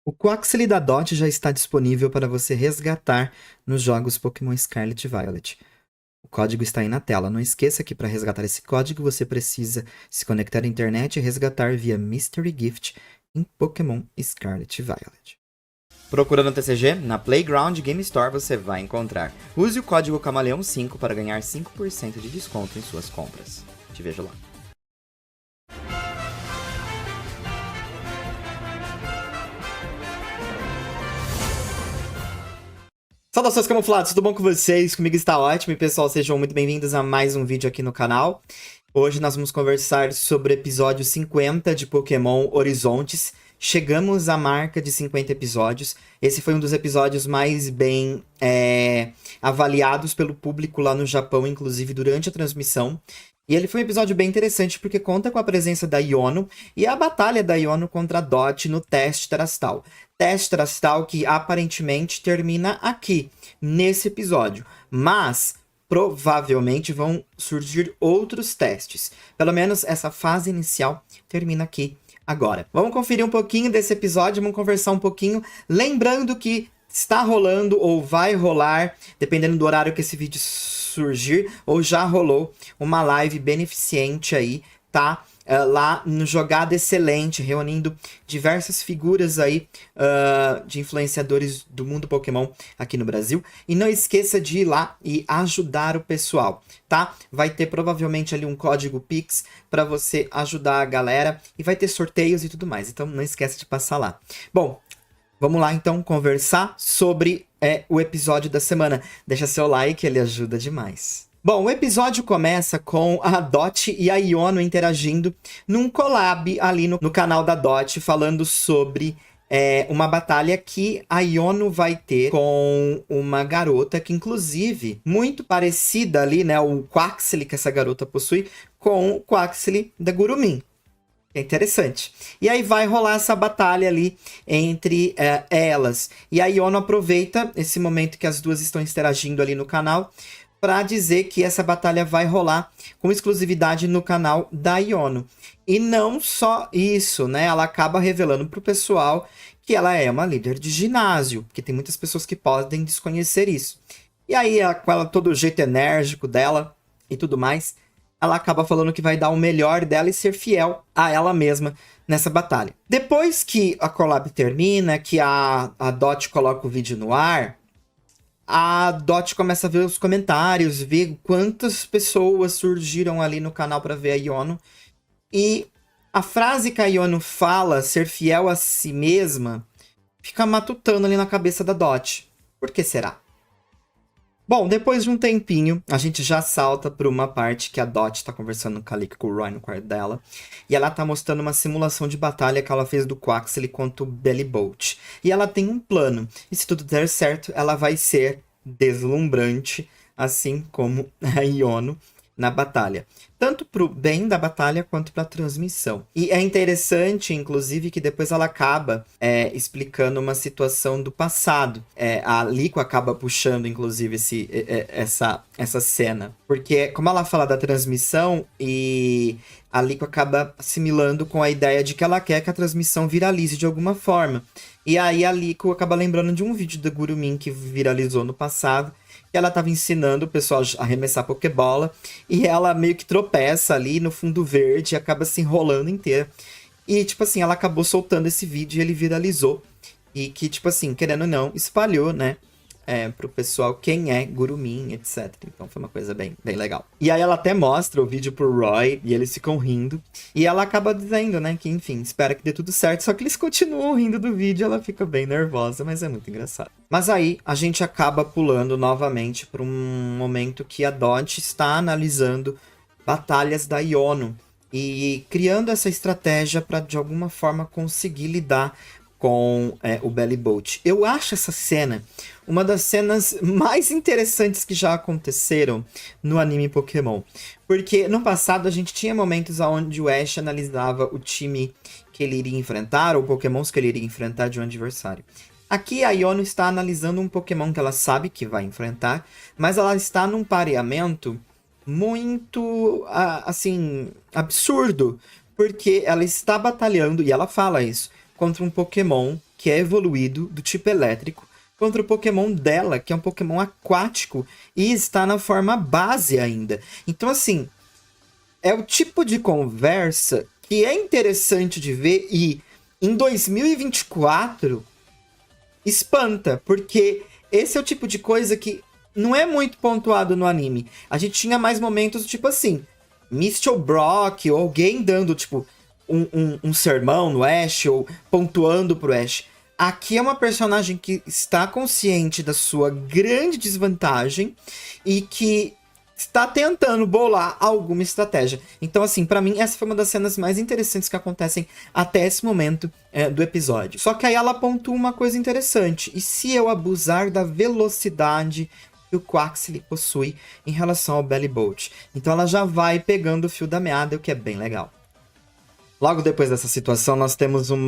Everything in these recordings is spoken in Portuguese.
O Quaxly da Dot já está disponível para você resgatar nos jogos Pokémon Scarlet e Violet. O código está aí na tela. Não esqueça que para resgatar esse código você precisa se conectar à internet e resgatar via Mystery Gift em Pokémon Scarlet e Violet. Procurando TCG, na Playground Game Store você vai encontrar. Use o código Camaleão5 para ganhar 5% de desconto em suas compras. Te vejo lá. Saudações camuflados, tudo bom com vocês? Comigo está ótimo e pessoal, sejam muito bem-vindos a mais um vídeo aqui no canal. Hoje nós vamos conversar sobre o episódio 50 de Pokémon Horizontes. Chegamos à marca de 50 episódios. Esse foi um dos episódios mais bem avaliados pelo público lá no Japão, inclusive durante a transmissão. E ele foi um episódio bem interessante porque conta com a presença da Iono e a batalha da Iono contra a Dot no teste Terastal. Teste Terastal que aparentemente termina aqui, nesse episódio. Mas provavelmente vão surgir outros testes. Pelo menos essa fase inicial termina aqui agora. Vamos conferir um pouquinho desse episódio, vamos conversar um pouquinho. Lembrando que está rolando ou vai rolar, dependendo do horário que esse vídeo surgir, ou já rolou uma live beneficente aí, tá? Lá no Jogada Excelente, reunindo diversas figuras aí de influenciadores do mundo Pokémon aqui no Brasil. E não esqueça de ir lá e ajudar o pessoal, tá? Vai ter provavelmente ali um código Pix para você ajudar a galera e vai ter sorteios e tudo mais. Então não esqueça de passar lá. Bom, vamos lá então conversar sobre o episódio da semana. Deixa seu like, ele ajuda demais. Bom, o episódio começa com a Dot e a Iono interagindo num collab ali no canal da Dot, falando sobre uma batalha que a Iono vai ter com uma garota que, inclusive, muito parecida ali, né? O Quaxly que essa garota possui com o Quaxly da Gurumin. É interessante. E aí vai rolar essa batalha ali entre elas. E a Iono aproveita esse momento que as duas estão interagindo ali no canal para dizer que essa batalha vai rolar com exclusividade no canal da Iono. E não só isso, né? Ela acaba revelando pro pessoal que ela é uma líder de ginásio, porque tem muitas pessoas que podem desconhecer isso. E aí, com ela, todo o jeito enérgico dela e tudo mais, ela acaba falando que vai dar o melhor dela e ser fiel a ela mesma nessa batalha. Depois que a collab termina, que a Dot coloca o vídeo no ar, a Dot começa a ver os comentários, ver quantas pessoas surgiram ali no canal para ver a Iono. E a frase que a Iono fala, ser fiel a si mesma, fica matutando ali na cabeça da Dot. Por que será? Bom, depois de um tempinho, a gente já salta para uma parte que a Dot tá conversando com a Lick, com o Roy no quarto dela. E ela tá mostrando uma simulação de batalha que ela fez do Quaxly contra o Bellibolt. E ela tem um plano. E se tudo der certo, ela vai ser deslumbrante, assim como a Iono na batalha. Tanto pro bem da batalha quanto pra transmissão. E é interessante, inclusive, que depois ela acaba explicando uma situação do passado. A Lico acaba puxando, inclusive, essa cena. Porque, como ela fala da transmissão, e a Lico acaba assimilando com a ideia de que ela quer que a transmissão viralize de alguma forma. E aí a Lico acaba lembrando de um vídeo da Gurumin que viralizou no passado, que ela estava ensinando o pessoal a arremessar Pokébola, e ela meio que tropeça ali no fundo verde e acaba se enrolando inteira. E, tipo assim, ela acabou soltando esse vídeo e ele viralizou. E que, tipo assim, querendo ou não, espalhou, né? Pro pessoal quem é Gurumin, etc. Então foi uma coisa bem, bem legal. E aí ela até mostra o vídeo pro Roy e eles ficam rindo. E ela acaba dizendo, né, que enfim, espera que dê tudo certo. Só que eles continuam rindo do vídeo, ela fica bem nervosa, mas é muito engraçado. Mas aí a gente acaba pulando novamente para um momento que a Dot está analisando batalhas da Iono e criando essa estratégia para de alguma forma conseguir lidar com o Bellibolt. Eu acho essa cena uma das cenas mais interessantes que já aconteceram no anime Pokémon. Porque no passado a gente tinha momentos onde o Ash analisava o time que ele iria enfrentar, ou Pokémons que ele iria enfrentar de um adversário. Aqui a Iono está analisando um Pokémon que ela sabe que vai enfrentar, mas ela está num pareamento muito, assim, absurdo. Porque ela está batalhando, e ela fala isso, contra um Pokémon que é evoluído, do tipo elétrico, contra o Pokémon dela, que é um Pokémon aquático e está na forma base ainda. Então, assim, é o tipo de conversa que é interessante de ver e em 2024 espanta, porque esse é o tipo de coisa que não é muito pontuado no anime. A gente tinha mais momentos tipo assim, Misty ou Brock, ou alguém dando tipo um sermão no Ash, ou pontuando pro Ash. Aqui é uma personagem que está consciente da sua grande desvantagem e que está tentando bolar alguma estratégia. Então, assim, pra mim, essa foi uma das cenas mais interessantes que acontecem até esse momento do episódio. Só que aí ela pontua uma coisa interessante. E se eu abusar da velocidade que o Quaxly possui em relação ao Bellibolt? Então ela já vai pegando o fio da meada, o que é bem legal. Logo depois dessa situação, nós temos um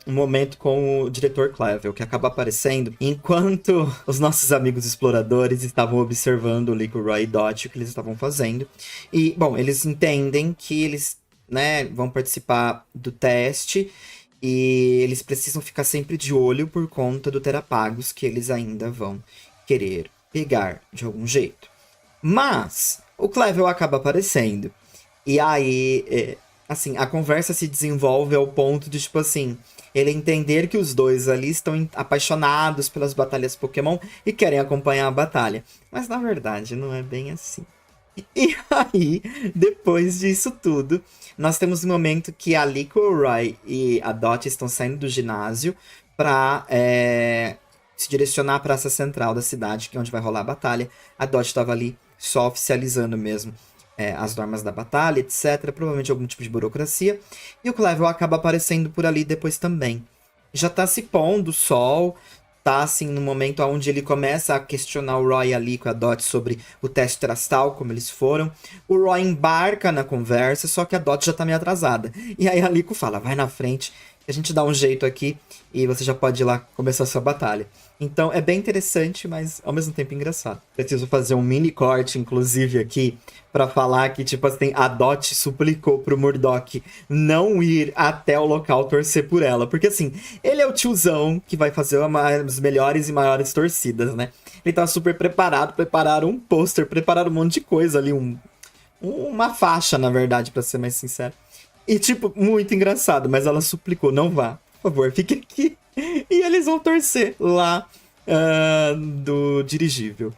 momento com o diretor Clavel, que acaba aparecendo enquanto os nossos amigos exploradores estavam observando o Liquoroy e Dot, o que eles estavam fazendo. E, bom, eles entendem que eles, né, vão participar do teste e eles precisam ficar sempre de olho por conta do Terapagos, que eles ainda vão querer pegar de algum jeito. Mas o Clavel acaba aparecendo. E aí... assim, a conversa se desenvolve ao ponto de, tipo assim, ele entender que os dois ali estão apaixonados pelas batalhas Pokémon e querem acompanhar a batalha. Mas, na verdade, não é bem assim. E aí, depois disso tudo, nós temos um momento que a Liquoroy e a Dot estão saindo do ginásio pra se direcionar à praça central da cidade, que é onde vai rolar a batalha. A Dot estava ali só oficializando mesmo as normas da batalha, etc. Provavelmente algum tipo de burocracia. E o Clavel acaba aparecendo por ali depois também. Já tá se pondo o sol, tá assim no momento onde ele começa a questionar o Roy ali com a Dot sobre o teste trastal, como eles foram. O Roy embarca na conversa, só que a Dot já tá meio atrasada. E aí a Lico fala, vai na frente, que a gente dá um jeito aqui e você já pode ir lá começar a sua batalha. Então é bem interessante, mas ao mesmo tempo engraçado. Preciso fazer um mini corte, inclusive, aqui, pra falar que, tipo assim, a Dot suplicou pro Murdock não ir até o local torcer por ela. Porque, assim, ele é o tiozão que vai fazer as melhores e maiores torcidas, né? Ele tá super preparado, prepararam um pôster, prepararam um monte de coisa ali, uma faixa, na verdade, pra ser mais sincero. E, tipo, muito engraçado, mas ela suplicou, não vá, por favor, fique aqui. E eles vão torcer lá do dirigível.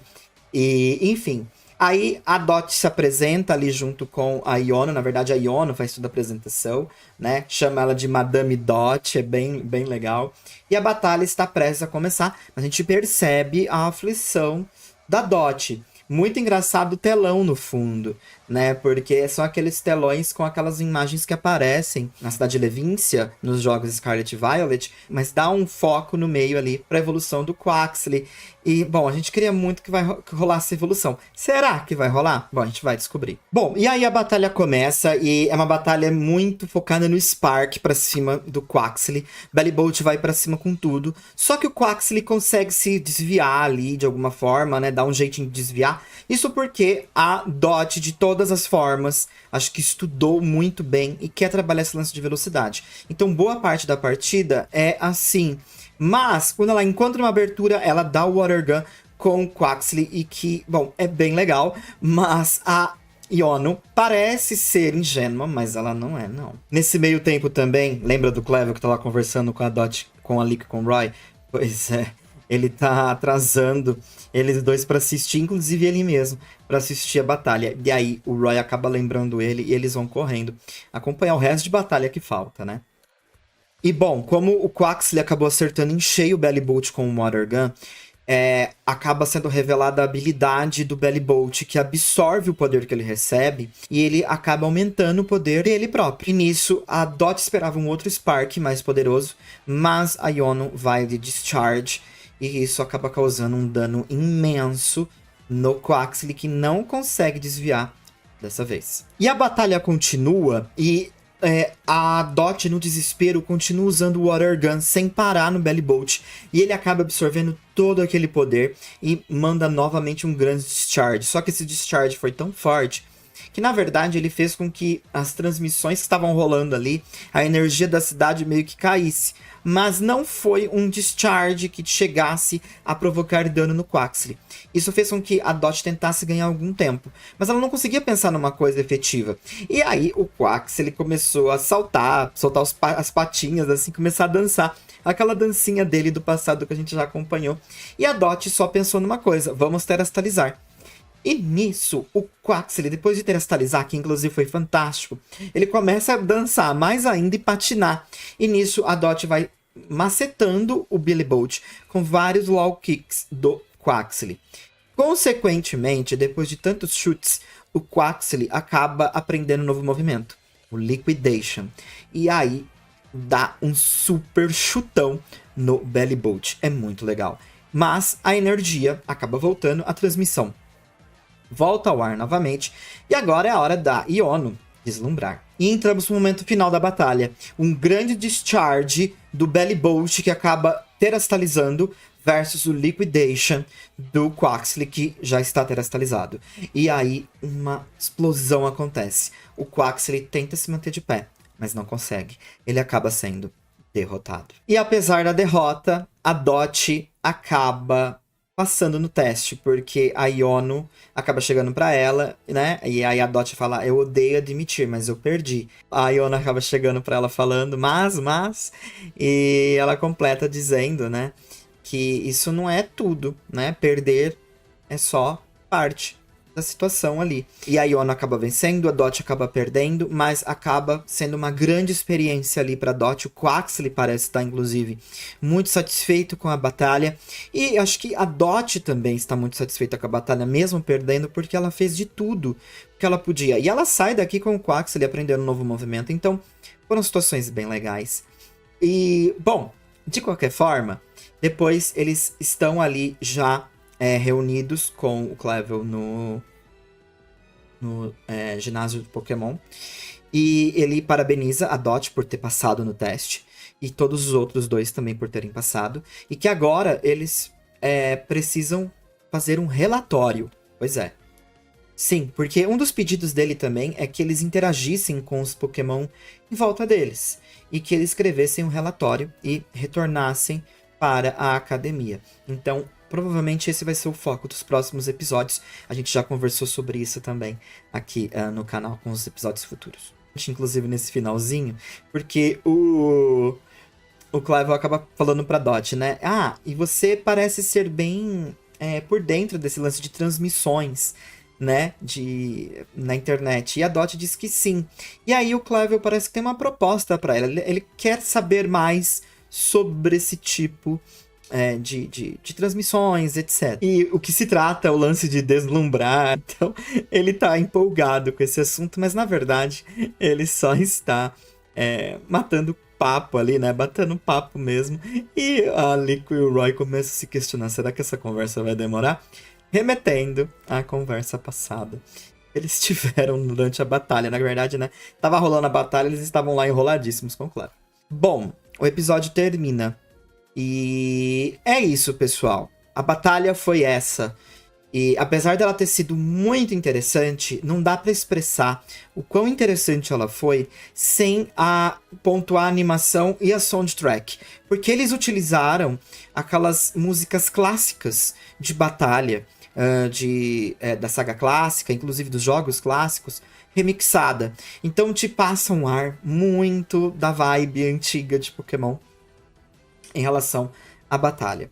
E, enfim, aí a Dot se apresenta ali junto com a Iono. Na verdade, a Iono faz toda a apresentação, né? Chama ela de Madame Dot, é bem, bem legal. E a batalha está prestes a começar. A gente percebe a aflição da Dot. Muito engraçado o telão no fundo, né? Porque são aqueles telões com aquelas imagens que aparecem na cidade de Levíncia, nos jogos Scarlet e Violet, mas dá um foco no meio ali pra evolução do Quaxly. E, bom, a gente queria muito que vai rolar essa evolução. Será que vai rolar? Bom, a gente vai descobrir. Bom, e aí a batalha começa, e é uma batalha muito focada no Spark pra cima do Quaxly. Bellibolt vai pra cima com tudo, só que o Quaxly consegue se desviar ali de alguma forma, né? Dá um jeitinho de desviar. Isso porque a Dot, de todas as formas, acho que estudou muito bem e quer trabalhar esse lance de velocidade. Então, boa parte da partida é assim. Mas, quando ela encontra uma abertura, ela dá o Water Gun com o Quaxly e que, bom, é bem legal. Mas a Iono parece ser ingênua, mas ela não é, não. Nesse meio tempo também, lembra do Clavel que tá lá conversando com a Dot, com a Lico e com o Roy? Pois é. Ele tá atrasando eles dois pra assistir, inclusive ele mesmo, pra assistir a batalha. E aí o Roy acaba lembrando ele e eles vão correndo acompanhar o resto de batalha que falta, né? E bom, como o Quaxly acabou acertando em cheio o Bellibolt com o Water Gun, acaba sendo revelada a habilidade do Bellibolt, que absorve o poder que ele recebe, e ele acaba aumentando o poder dele próprio. E nisso, a Dot esperava um outro Spark mais poderoso, mas a Iono vai de Discharge, e isso acaba causando um dano imenso no Quaxly, que não consegue desviar dessa vez. E a batalha continua, e a Dot, no desespero, continua usando o Water Gun sem parar no Bellibolt. E ele acaba absorvendo todo aquele poder e manda novamente um grande Discharge. Só que esse Discharge foi tão forte que, na verdade, ele fez com que as transmissões que estavam rolando ali, a energia da cidade meio que caísse. mas não foi um discharge que chegasse a provocar dano no Quaxly. Isso fez com que a Dot tentasse ganhar algum tempo, mas ela não conseguia pensar numa coisa efetiva. E aí o Quaxly começou a saltar, soltar as patinhas, assim, começar a dançar. Aquela dancinha dele do passado que a gente já acompanhou. E a Dot só pensou numa coisa: vamos terastalizar. E nisso, o Quaxly, depois de terastalizar, que inclusive foi fantástico, ele começa a dançar mais ainda e patinar. E nisso, a Dot vai macetando o Billy Bolt com vários low kicks do Quaxly. Consequentemente, depois de tantos chutes, o Quaxly acaba aprendendo um novo movimento, o Liquidation. E aí, dá um super chutão no Belly Bolt. É muito legal. Mas a energia acaba voltando à transmissão. Volta ao ar novamente, e agora é a hora da Iono deslumbrar. E entramos no momento final da batalha. Um grande discharge do Belly Bolt que acaba terastalizando versus o Liquidation do Quaxly, que já está terastalizado. E aí uma explosão acontece. O Quaxly tenta se manter de pé, mas não consegue. Ele acaba sendo derrotado. E apesar da derrota, a Dot acaba passando no teste, porque a Iono acaba chegando pra ela, né? E aí a Dot fala: eu odeio admitir, mas eu perdi. A Iono acaba chegando pra ela falando: mas... E ela completa dizendo, né, que isso não é tudo, né? Perder é só parte da situação ali. E a Iono acaba vencendo, a Dot acaba perdendo, mas acaba sendo uma grande experiência ali pra Dot. O Quaxly parece estar, inclusive, muito satisfeito com a batalha. E acho que a Dot também está muito satisfeita com a batalha, mesmo perdendo, porque ela fez de tudo que ela podia. E ela sai daqui com o Quaxly aprendendo um novo movimento. Então, foram situações bem legais. E, bom, de qualquer forma, depois eles estão ali já reunidos com o Clevel no ginásio de Pokémon. E ele parabeniza a Dot por ter passado no teste. E todos os outros dois também por terem passado. E que agora eles precisam fazer um relatório. Pois é. Sim, porque um dos pedidos dele também é que eles interagissem com os Pokémon em volta deles. E que eles escrevessem um relatório e retornassem para a academia. Então, provavelmente esse vai ser o foco dos próximos episódios. A gente já conversou sobre isso também aqui no canal com os episódios futuros. Inclusive nesse finalzinho, porque o Clive acaba falando pra Dot, né? Ah, e você parece ser bem por dentro desse lance de transmissões, né? Na internet. E a Dot diz que sim. E aí o Clive parece que tem uma proposta pra ela. Ele quer saber mais sobre esse tipo de transmissões, etc. E o que se trata é o lance de deslumbrar. Então, ele tá empolgado com esse assunto, mas na verdade, ele só está matando papo ali, né? Batendo papo mesmo. E a Lico e o Roy começam a se questionar: será que essa conversa vai demorar? Remetendo à conversa passada. Eles tiveram durante a batalha, na verdade, né? Tava rolando a batalha, eles estavam lá enroladíssimos com o Clever. Bom, o episódio termina. E é isso, pessoal. A batalha foi essa. E apesar dela ter sido muito interessante, não dá pra expressar o quão interessante ela foi sem pontuar a animação e a soundtrack. Porque eles utilizaram aquelas músicas clássicas de batalha, da saga clássica, inclusive dos jogos clássicos, remixada. Então te passa um ar muito da vibe antiga de Pokémon em relação à batalha.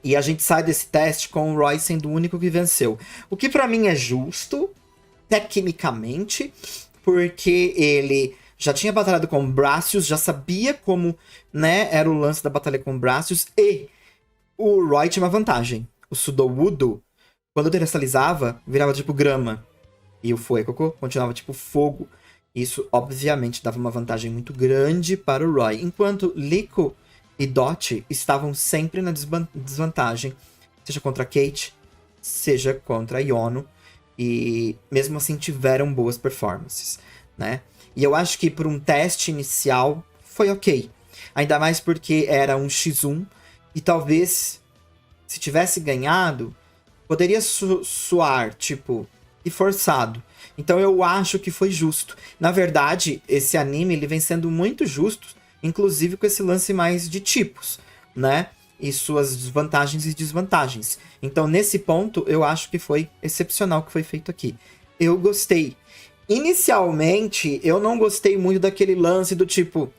E a gente sai desse teste com o Roy sendo o único que venceu. O que pra mim é justo, tecnicamente, porque ele já tinha batalhado com o Brassius, já sabia como, né, era o lance da batalha com o Brassius, e o Roy tinha uma vantagem. O Sudowoodo, quando terastalizava, virava tipo grama. E o Fuecoco continuava tipo fogo. Isso, obviamente, dava uma vantagem muito grande para o Roy. Enquanto Lico e Dot estavam sempre na desvantagem, seja contra a Kate, seja contra a Iono, e mesmo assim tiveram boas performances, né? E eu acho que por um teste inicial foi ok, ainda mais porque era um X1, e talvez, se tivesse ganhado, poderia soar, tipo, e forçado. Então eu acho que foi justo. Na verdade, esse anime ele vem sendo muito justo inclusive com esse lance mais de tipos, né? E suas vantagens e desvantagens. Então, nesse ponto, eu acho que foi excepcional o que foi feito aqui. Eu gostei. Inicialmente, eu não gostei muito daquele lance do tipo,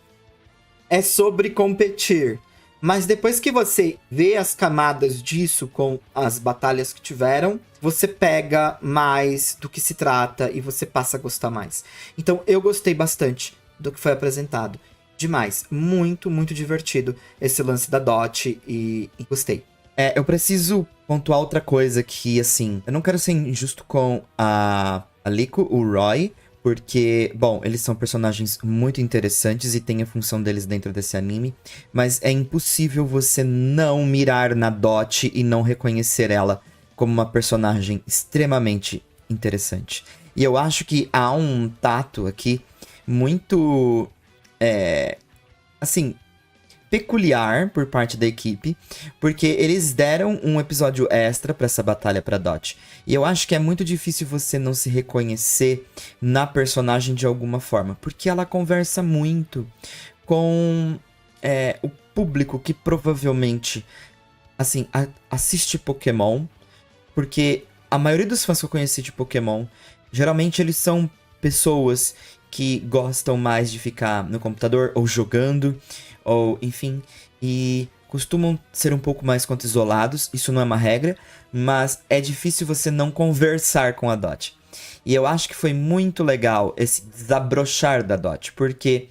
é sobre competir. Mas depois que você vê as camadas disso com as batalhas que tiveram, você pega mais do que se trata e você passa a gostar mais. Então eu gostei bastante do que foi apresentado. Demais. Muito, muito divertido esse lance da Dot e gostei. Eu preciso pontuar outra coisa que, assim, eu não quero ser injusto com a Liko, o Roy, porque, bom, eles são personagens muito interessantes e tem a função deles dentro desse anime, mas é impossível você não mirar na Dot e não reconhecer ela como uma personagem extremamente interessante. E eu acho que há um tato aqui muito, assim, peculiar por parte da equipe, porque eles deram um episódio extra pra essa batalha pra Dot. E eu acho que é muito difícil você não se reconhecer na personagem de alguma forma, porque ela conversa muito com o público que provavelmente, assim, assiste Pokémon, porque a maioria dos fãs que eu conheci de Pokémon, geralmente eles são pessoas que gostam mais de ficar no computador ou jogando, ou enfim, e costumam ser um pouco mais quanto isolados. Isso não é uma regra, mas é difícil você não conversar com a Dot. E eu acho que foi muito legal esse desabrochar da Dot, porque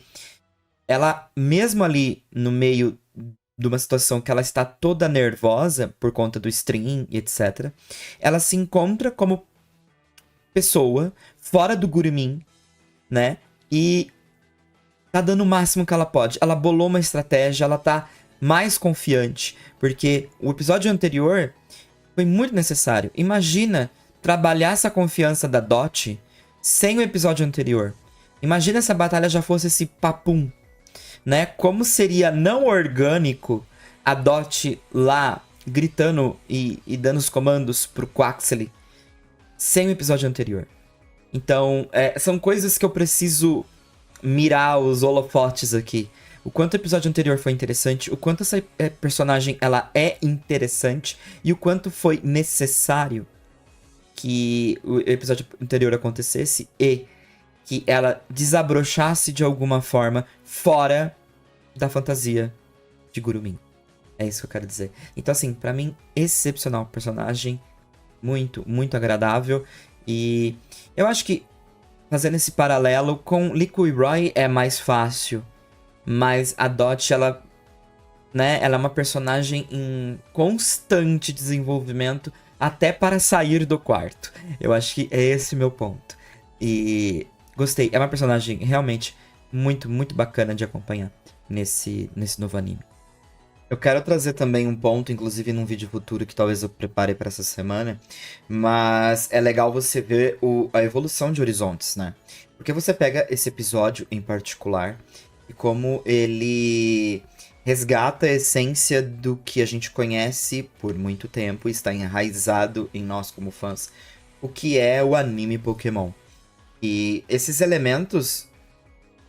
ela, mesmo ali no meio de uma situação que ela está toda nervosa por conta do stream e etc., ela se encontra como pessoa fora do Gurumin, né? E tá dando o máximo que ela pode. Ela bolou uma estratégia, ela tá mais confiante, porque o episódio anterior foi muito necessário. Imagina trabalhar essa confiança da Dot sem o episódio anterior. Imagina se a batalha já fosse esse papum, né? Como seria não orgânico a Dot lá gritando e dando os comandos pro Quaxley sem o episódio anterior. Então, são coisas que eu preciso mirar os holofotes aqui. O quanto o episódio anterior foi interessante, o quanto essa personagem ela é interessante e o quanto foi necessário que o episódio anterior acontecesse e que ela desabrochasse de alguma forma fora da fantasia de Gurumin. É isso que eu quero dizer. Então, assim, pra mim, excepcional personagem. Muito, muito agradável. E eu acho que fazendo esse paralelo com Liko e Roy é mais fácil. Mas a Dot, ela, né, ela é uma personagem em constante desenvolvimento até para sair do quarto. Eu acho que é esse meu ponto. E gostei. É uma personagem realmente muito, muito bacana de acompanhar nesse novo anime. Eu quero trazer também um ponto, inclusive num vídeo futuro que talvez eu prepare para essa semana, mas é legal você ver a evolução de Horizontes, né? Porque você pega esse episódio em particular e como ele resgata a essência do que a gente conhece por muito tempo e está enraizado em nós como fãs, o que é o anime Pokémon. E esses elementos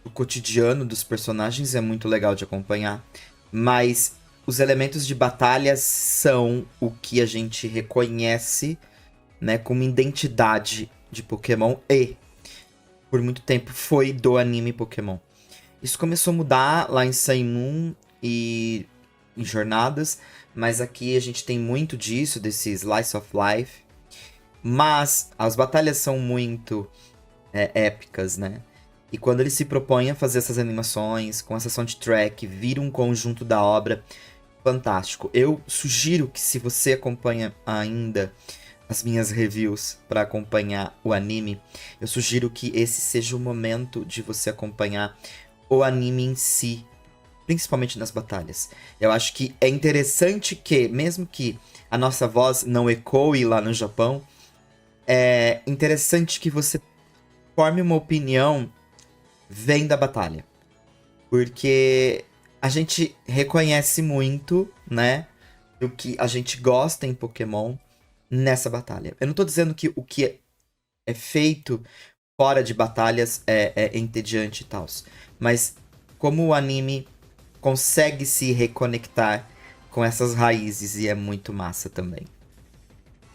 do cotidiano dos personagens é muito legal de acompanhar, mas os elementos de batalha são o que a gente reconhece, né, como identidade de Pokémon e, por muito tempo, foi do anime Pokémon. Isso começou a mudar lá em Sun Moon e em Jornadas, mas aqui a gente tem muito disso, desse Slice of Life. Mas as batalhas são muito épicas, né? E quando ele se propõe a fazer essas animações, com essa soundtrack, vira um conjunto da obra fantástico. Eu sugiro que, se você acompanha ainda as minhas reviews para acompanhar o anime, eu sugiro que esse seja o momento de você acompanhar o anime em si, principalmente nas batalhas. Eu acho que é interessante que, mesmo que a nossa voz não ecoe lá no Japão, é interessante que você forme uma opinião vem da batalha. Porque a gente reconhece muito, né, do que a gente gosta em Pokémon nessa batalha. Eu não tô dizendo que o que é feito fora de batalhas é entediante e tal, mas como o anime consegue se reconectar com essas raízes e é muito massa também.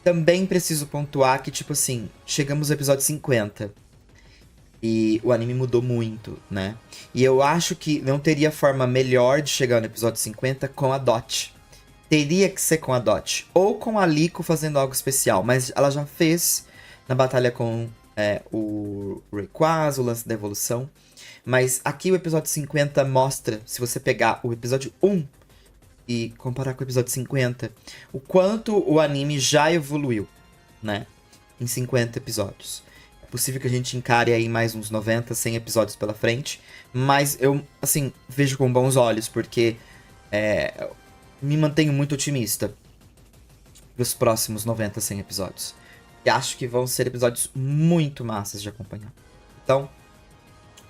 Também preciso pontuar que, tipo assim, chegamos ao episódio 50 e o anime mudou muito, né? E eu acho que não teria forma melhor de chegar no episódio 50 com a Dot. Teria que ser com a Dot. Ou com a Liko fazendo algo especial. Mas ela já fez na batalha com o Rayquaza, o lance da evolução. Mas aqui o episódio 50 mostra, se você pegar o episódio 1 e comparar com o episódio 50, o quanto o anime já evoluiu, né? Em 50 episódios. É possível que a gente encare aí mais uns 90, 100 episódios pela frente. Mas eu, assim, vejo com bons olhos, porque me mantenho muito otimista dos próximos 90, 100 episódios. E acho que vão ser episódios muito massas de acompanhar. Então,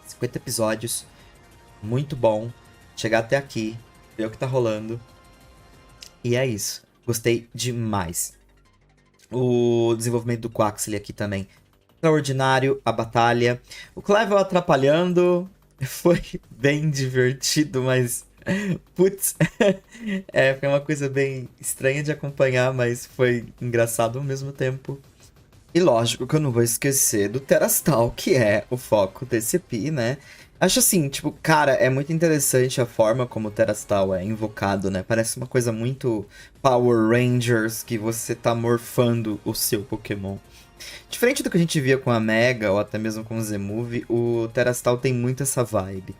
50 episódios, muito bom. Chegar até aqui, ver o que tá rolando. E é isso. Gostei demais. O desenvolvimento do Quaxley aqui também. Extraordinário, a batalha. O Clevel atrapalhando. Foi bem divertido, mas... Putz, foi uma coisa bem estranha de acompanhar, mas foi engraçado ao mesmo tempo. E lógico que eu não vou esquecer do Terastal, que é o foco desse EP, né? Acho assim, tipo, cara, é muito interessante a forma como o Terastal é invocado, né? Parece uma coisa muito Power Rangers, que você tá morfando o seu Pokémon. Diferente do que a gente via com a Mega, ou até mesmo com o Z-Move, o Terastal tem muito essa vibe.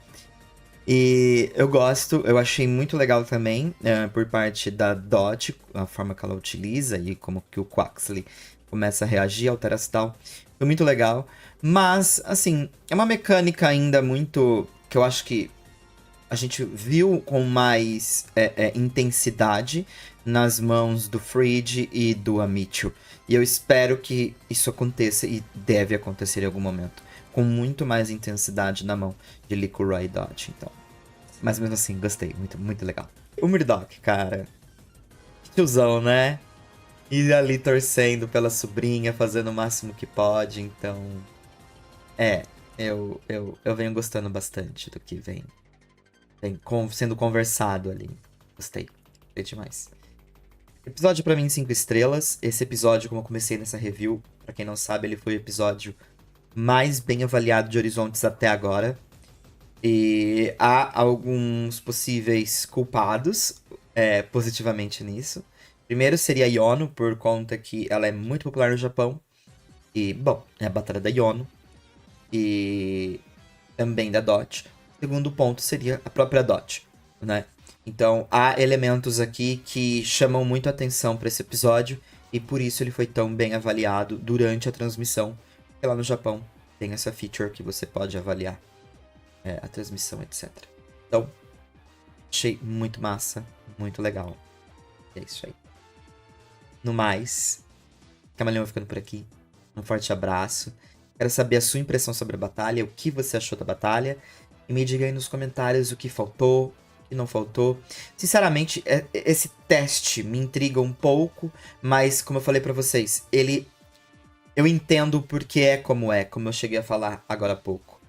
E eu gosto, eu achei muito legal também, por parte da Dot, a forma que ela utiliza e como que o Quaxley começa a reagir ao Terastal. Foi muito legal. Mas, assim, é uma mecânica ainda muito... que eu acho que a gente viu com mais intensidade nas mãos do Fridge e do Amicho. E eu espero que isso aconteça, e deve acontecer em algum momento, com muito mais intensidade na mão de Licouroy e Dot, então. Mas mesmo assim, gostei, muito, muito legal. O Murdock, cara, tiozão, né? E ali torcendo pela sobrinha, fazendo o máximo que pode, então... eu venho gostando bastante do que vem sendo conversado ali. Gostei demais. Episódio pra mim 5 estrelas. Esse episódio, como eu comecei nessa review, pra quem não sabe, ele foi o episódio mais bem avaliado de Horizontes até agora. E há alguns possíveis culpados positivamente nisso. Primeiro seria a Yono, por conta que ela é muito popular no Japão. E, bom, é a batalha da Yono. E também da Dot. Segundo ponto seria a própria Dot, né? Então, há elementos aqui que chamam muito a atenção para esse episódio. E por isso ele foi tão bem avaliado durante a transmissão. Porque lá no Japão tem essa feature que você pode avaliar a transmissão, etc. Então, achei muito massa, muito legal. E é isso aí. No mais, Camaleão vai ficando por aqui. Um forte abraço. Quero saber a sua impressão sobre a batalha, o que você achou da batalha. E me diga aí nos comentários o que faltou, o que não faltou. Sinceramente, esse teste me intriga um pouco, mas como eu falei pra vocês, eu entendo porque como eu cheguei a falar agora há pouco.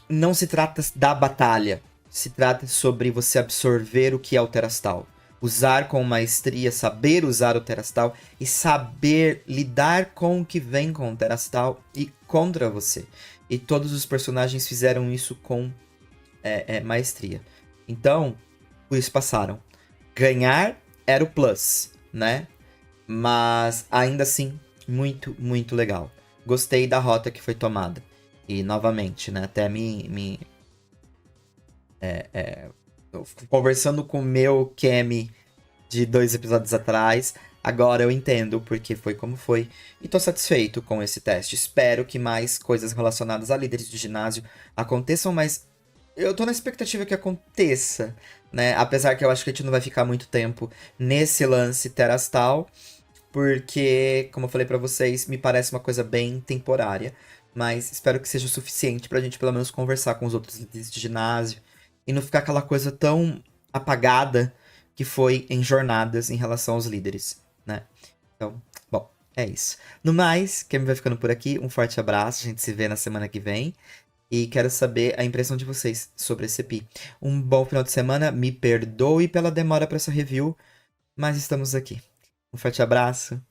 Não se trata da batalha, se trata sobre você absorver o que é o Terastal. Usar com maestria, saber usar o Terastal e saber lidar com o que vem com o Terastal e contra você. E todos os personagens fizeram isso com maestria. Então, por isso passaram. Ganhar era o plus, né? Mas ainda assim, muito, muito legal. Gostei da rota que foi tomada. E novamente, né? Até conversando com o meu Kemi de 2 episódios atrás, agora eu entendo porque foi como foi. E tô satisfeito com esse teste. Espero que mais coisas relacionadas a líderes de ginásio aconteçam, mas eu tô na expectativa que aconteça, né? Apesar que eu acho que a gente não vai ficar muito tempo nesse lance Terastal, porque, como eu falei pra vocês, me parece uma coisa bem temporária. Mas espero que seja o suficiente pra gente pelo menos conversar com os outros líderes de ginásio e não ficar aquela coisa tão apagada que foi em jornadas em relação aos líderes, né? Então, bom, é isso. No mais, Kemi vai ficando por aqui. Um forte abraço, a gente se vê na semana que vem. E quero saber a impressão de vocês sobre esse EP. Um bom final de semana. Me perdoe pela demora para essa review, mas estamos aqui. Um forte abraço.